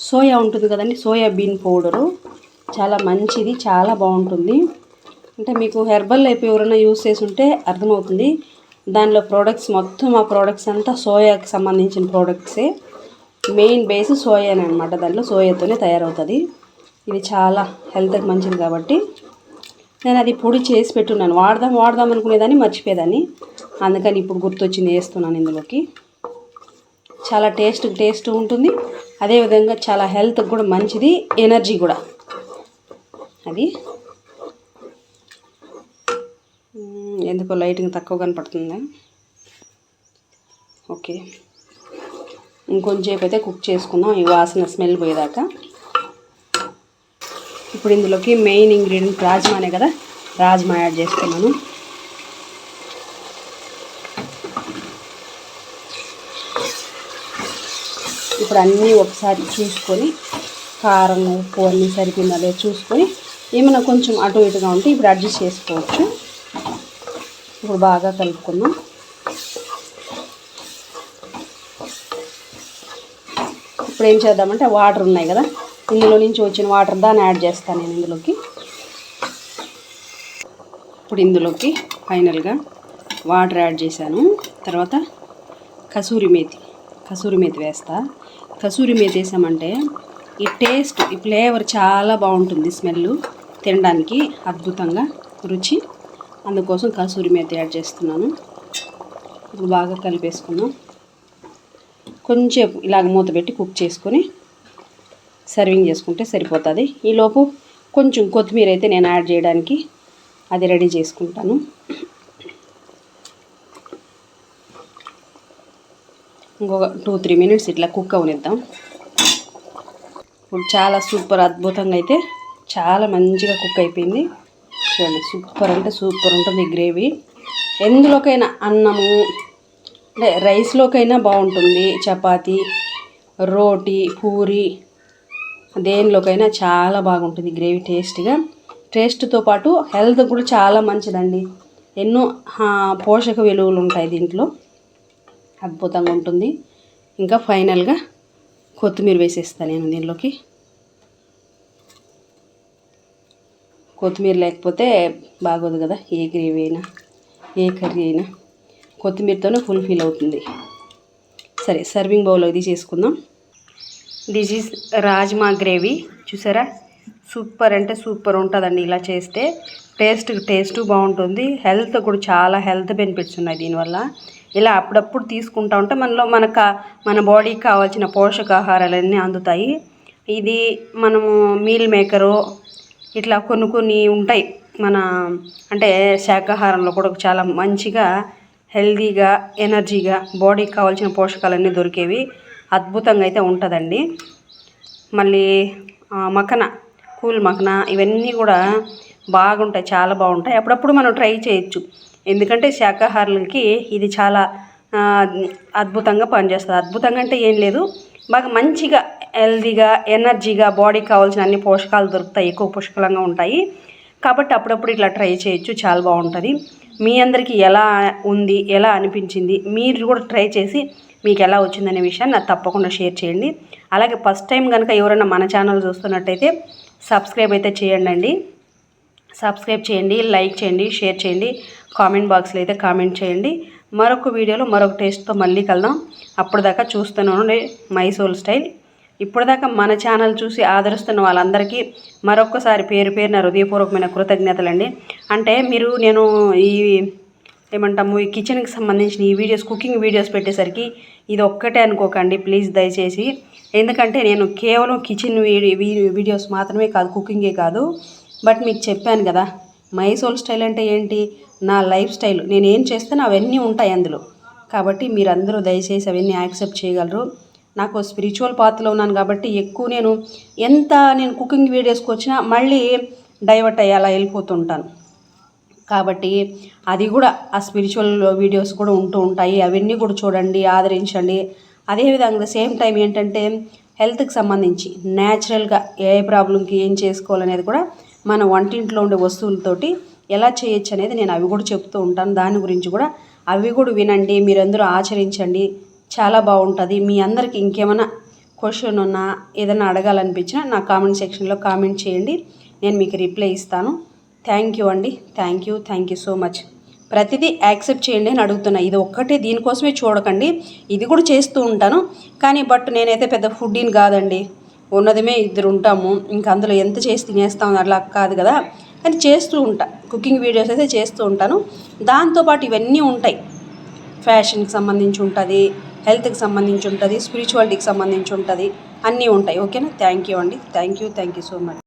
సోయా ఉంటుంది కదండి, సోయా బీన్ పౌడరు. చాలా మంచిది, చాలా బాగుంటుంది. అంటే మీకు హెర్బల్ లైఫ్ ఎవరైనా యూస్ చేసి ఉంటే అర్థమవుతుంది. దానిలో ప్రోడక్ట్స్ మొత్తం, ఆ ప్రోడక్ట్స్ అంతా సోయాకి సంబంధించిన ప్రోడక్ట్సే. మెయిన్ బేస్ సోయానే అనమాట. దాంట్లో సోయాతోనే తయారవుతుంది. ఇది చాలా హెల్త్కి మంచిది కాబట్టి నేను అది పొడి చేసి పెట్టున్నాను. వాడదాం అనుకునేదాన్ని, మర్చిపోయేదాన్ని. అందుకని ఇప్పుడు గుర్తొచ్చింది, వేస్తున్నాను ఇందులోకి. చాలా టేస్ట్ ఉంటుంది. అదేవిధంగా చాలా హెల్త్కి కూడా మంచిది, ఎనర్జీ కూడా. అది ఎందుకో లైటింగ్ తక్కువ కనపడుతుంది. ఓకే, ఇంకొంచెం అయితే కుక్ చేసుకుందాం ఈ వాసన స్మెల్ పోయేదాకా. ఇప్పుడు ఇందులోకి మెయిన్ ఇంగ్రీడియంట్ రాజ్మానే కదా, రాజ్మా యాడ్ చేసుకున్నాను. ఇప్పుడు అన్నీ ఒకసారి చూసుకొని, కారం, ఉప్పు అన్నీ సరిపోయిందో అదే చూసుకొని, ఏమైనా కొంచెం అటు ఇటుగా ఉంటే ఇప్పుడు అడ్జస్ట్ చేసుకోవచ్చు. ఇప్పుడు బాగా కలుపుకుందాం. ఇప్పుడు ఏం చేద్దామంటే వాటర్ ఉన్నాయి కదా, ఇందులో నుంచి వచ్చిన వాటర్ దాన్ని యాడ్ చేస్తాను నేను ఇందులోకి. ఇప్పుడు ఇందులోకి ఫైనల్గా వాటర్ యాడ్ చేశాను. తర్వాత కసూరి మేతి వేస్తా. కసూరి మేతి వేసామంటే ఈ టేస్ట్, ఈ ఫ్లేవర్ చాలా బాగుంటుంది. స్మెల్ తినడానికి అద్భుతంగా రుచి. అందుకోసం కసూరి మేతి యాడ్ చేస్తున్నాను. ఇప్పుడు బాగా కలిపేసుకుందాం. కొంచెం ఇలాగ మూత పెట్టి కుక్ చేసుకొని సర్వింగ్ చేసుకుంటే సరిపోతుంది. ఈలోపు కొంచెం కొత్తిమీర అయితే నేను యాడ్ చేయడానికి అది రెడీ చేసుకుంటాను. ఇంకొక 2-3 మినిట్స్ ఇట్లా కుక్ అవనిద్దాం. ఇప్పుడు చాలా సూపర్ అద్భుతంగా అయితే చాలా మంచిగా కుక్ అయిపోయింది. చూడండి, సూపర్ అంటే సూపర్ ఉంటుంది గ్రేవీ. ఎందులోకైనా, అన్నము అంటే రైస్లోకైనా బాగుంటుంది, చపాతీ, రోటీ, పూరి, దేనిలోకైనా చాలా బాగుంటుంది గ్రేవీ. టేస్ట్తో పాటు హెల్త్ కూడా చాలా మంచిదండి. ఎన్నో పోషక విలువలు ఉంటాయి దీంట్లో, అద్భుతంగా ఉంటుంది. ఇంకా ఫైనల్గా కొత్తిమీర వేసేస్తాను నేను దీనిలోకి. కొత్తిమీర లేకపోతే బాగోదు కదా, ఏ గ్రేవీ అయినా ఏ కర్రీ అయినా కొత్తిమీరతోనే ఫుల్ఫిల్ అవుతుంది. సరే, సర్వింగ్ బౌల్లోకి తీసేసుకుందాం. This is rajma gravy. చూసారా, సూపర్ అంటే సూపర్ ఉంటుందండి. ఇలా చేస్తే టేస్ట్ బాగుంటుంది. హెల్త్ కూడా చాలా హెల్త్ బెనిఫిట్స్ ఉన్నాయి దీనివల్ల. ఇలా అప్పుడప్పుడు తీసుకుంటా ఉంటే మన బాడీకి కావాల్సిన పోషకాహారాలన్నీ అందుతాయి. ఇది మనము మీల్ మేకరు ఇట్లా కొన్ని ఉంటాయి మన అంటే శాకాహారంలో కూడా చాలా మంచిగా హెల్తీగా ఎనర్జీగా బాడీకి కావాల్సిన పోషకాలన్నీ దొరికేవి. అద్భుతంగా అయితే ఉంటుందండి. మళ్ళీ మఖన, కూల్ మఖన ఇవన్నీ కూడా బాగుంటాయి, చాలా బాగుంటాయి. అప్పుడప్పుడు మనం ట్రై చేయొచ్చు, ఎందుకంటే శాకాహారులకి ఇది చాలా అద్భుతంగా పనిచేస్తుంది. అద్భుతంగా అంటే ఏం లేదు, బాగా మంచిగా హెల్తీగా ఎనర్జీగా బాడీకి కావాల్సిన అన్ని పోషకాలు దొరుకుతాయి, ఎక్కువ పుష్కలంగా ఉంటాయి. కాబట్టి అప్పుడప్పుడు ఇట్లా ట్రై చేయొచ్చు, చాలా బాగుంటుంది. మీ అందరికీ ఎలా ఉంది, ఎలా అనిపించింది, మీరు కూడా ట్రై చేసి మీకు ఎలా వచ్చిందనే విషయాన్ని నాకు తప్పకుండా షేర్ చేయండి. అలాగే ఫస్ట్ టైం కనుక ఎవరైనా మన ఛానల్ చూస్తున్నట్టయితే సబ్స్క్రైబ్ అయితే చేయండి. సబ్స్క్రైబ్ చేయండి, లైక్ చేయండి, షేర్ చేయండి, కామెంట్ బాక్స్లో అయితే కామెంట్ చేయండి. మరొక వీడియోలో మరొక టేస్ట్తో మళ్ళీ కలుద్దాం. అప్పటిదాకా చూస్తున్నాను మై సోల్ స్టైల్. ఇప్పటిదాకా మన ఛానల్ చూసి ఆదరిస్తున్న వాళ్ళందరికీ మరొక్కసారి పేరు పేరున హృదయపూర్వకమైన కృతజ్ఞతలండి. అంటే నేను ఈ కిచెన్కి సంబంధించిన ఈ వీడియోస్, కుకింగ్ వీడియోస్ పెట్టేసరికి ఇది ఒక్కటే అనుకోకండి ప్లీజ్, దయచేసి. ఎందుకంటే నేను కేవలం కిచెన్ వీడియోస్ మాత్రమే కాదు, కుకింగే కాదు, బట్ మీకు చెప్పాను కదా మై సోల్ స్టైల్ అంటే ఏంటి, నా లైఫ్ స్టైల్, నేను ఏం చేస్తానో అవన్నీ ఉంటాయి అందులో. కాబట్టి మీరందరూ దయచేసి అవన్నీ యాక్సెప్ట్ చేయగలరు. నాకు స్పిరిచువల్ పాత్లో ఉన్నాను కాబట్టి ఎక్కువ నేను కుకింగ్ వీడియోస్కి వచ్చినా మళ్ళీ డైవర్ట్ అయ్యి అలా వెళ్ళిపోతుంటాను. కాబట్టి అది కూడా ఆ స్పిరిచువల్ వీడియోస్ కూడా ఉంటూ ఉంటాయి, అవన్నీ కూడా చూడండి, ఆదరించండి. అదేవిధంగా సేమ్ టైం ఏంటంటే హెల్త్కి సంబంధించి న్యాచురల్గా ఏ ప్రాబ్లంకి ఏం చేసుకోవాలనేది కూడా మన వంటింట్లో ఉండే వస్తువులతోటి ఎలా చేయొచ్చు అనేది నేను అవి కూడా చెప్తూ ఉంటాను. దాని గురించి కూడా అవి కూడా వినండి, మీరందరూ ఆచరించండి, చాలా బాగుంటుంది. మీ అందరికి ఇంకేమైనా క్వశ్చన్ ఉన్నా ఏదైనా అడగాలనిపించినా నా కామెంట్ సెక్షన్లో కామెంట్ చేయండి, నేను మీకు రిప్లై ఇస్తాను. థ్యాంక్ యూ అండి, థ్యాంక్ యూ సో మచ్. ప్రతిదీ యాక్సెప్ట్ చేయండి అని అడుగుతున్నా. ఇది ఒక్కటే దీనికోసమే చూడకండి, ఇది కూడా చేస్తూ ఉంటాను. కానీ నేనైతే పెద్ద ఫుడ్డీని కాదండి, ఉన్నదమే 2 ఉంటాము, ఇంకా అందులో ఎంత చేసి తినేస్తాం అట్లా కాదు కదా. కానీ చేస్తూ ఉంటా, కుకింగ్ వీడియోస్ అయితే చేస్తూ ఉంటాను. దాంతోపాటు ఇవన్నీ ఉంటాయి, ఫ్యాషన్కి సంబంధించి ఉంటుంది, హెల్త్కి సంబంధించి ఉంటుంది, స్పిరిచువాలిటీకి సంబంధించి ఉంటుంది, అన్నీ ఉంటాయి. ఓకేనా? థ్యాంక్ యూ అండి, థ్యాంక్ యూ సో మచ్.